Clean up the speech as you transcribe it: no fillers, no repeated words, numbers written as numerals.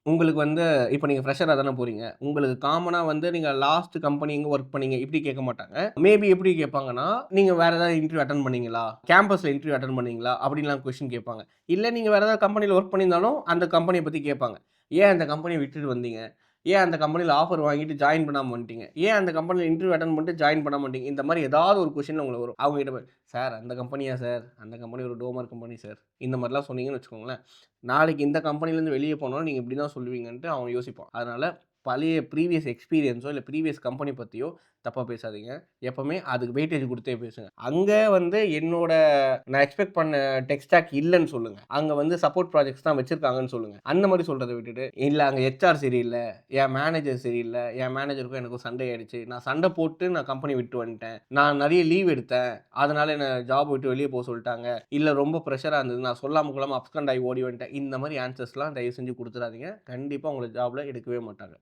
உங்களுக்கு வந்து இப்ப நீங்க ஃப்ரெஷரா தானே போறீங்க. உங்களுக்கு காமனா வந்து நீங்க லாஸ்ட் கம்பெனி எங்க வொர்க் பண்ணீங்க? இப்படி கேட்க மாட்டாங்க. மேபி எப்படி கேட்பாங்கன்னா, நீங்க வேற ஏதாவது இன்டர்வியூ அட்டெண்ட் பண்ணீங்களா? கேம்பஸ்ல இன்டர்வியூ அட்டெண்ட் பண்ணீங்களா? அப்படின்லாம் கொஸ்டின் கேட்பாங்க. இல்ல நீங்க வேற ஏதாவது கம்பெனில வொர்க் பண்ணியிருந்தாலும், அந்த கம்பெனிய பத்தி கேட்பாங்க. ஏன் அந்த கம்பெனிய விட்டுட்டு வந்தீங்க? ஏன் அந்த கம்பெனில ஆஃபர் வாங்கிட்டு ஜாயின் பண்ணாம வந்துட்டீங்க? ஏன் அந்த கம்பெனில இன்டர்வியூ அட்டெண்ட் பண்ணிட்டு ஜாயின் பண்ணாம வந்துட்டீங்க? இந்த மாரி ஏதாவது ஒரு கொஸ்டின் உங்களுக்கு வரும். அவங்க கிட்ட போய், "சார் அந்த கம்பெனியா சார்? அந்த கம்பெனி ஒரு டோமர் கம்பெனி சார்." இந்த மாரிலாம் சொன்னீங்கன்னு வச்சுக்கோங்களேன், நாளைக்கு இந்த கம்பெனிலேருந்து வெளிய போனாலும் நீங்க இப்படி தான் சொல்லுவீங்கன்ட்டு அவன் யோசிப்பான். அதனால பழைய ப்ரீவியஸ் எக்ஸ்பீரியன்ஸோ, இல்ல ப்ரீவியஸ் கம்பெனி பத்தியோ தப்பா பேசாதீங்க. எப்பவுமே அதுக்கு வெயிட்டேஜ் குடுத்தே பேசுங்க. அங்க வந்து என்னோட நான் எக்ஸ்பெக்ட் பண்ண டெக் ஸ்டாக் இல்லன்னு சொல்லுங்க. அங்க வந்து சப்போர்ட் ப்ராஜெக்ட்ஸ் தான் வச்சிருக்காங்கன்னு சொல்லுங்க. அந்த மாரி சொல்றத விட்டுட்டு, இல்ல அங்க ஹெச்ஆர் சரியில்ல, என் மேனேஜர் சரியில்ல, என் மேனேஜருக்கும் எனக்கும் சண்டை ஆயிடுச்சு. நான் சண்டை போட்டு நான் கம்பெனி விட்டு வந்துட்டேன். நான் நெறைய லீவ் எடுத்தேன். அதனால என்ன ஜாப் விட்டு வெளிய போ சொல்ட்டாங்க. இல்ல ரொம்ப பிரஷரா இருந்தது. நான் சொல்லாம கொள்ளாம அப்ஸ்கண்ட் ஆகி ஓடி வந்துட்டேன். இந்த மாரி ஆன்சர்ஸ்லாம் தயவு செஞ்சு குடுத்துறாதீங்க. கண்டிப்பா உங்கள ஜாப்ல எடுக்கவே மாட்டாங்க.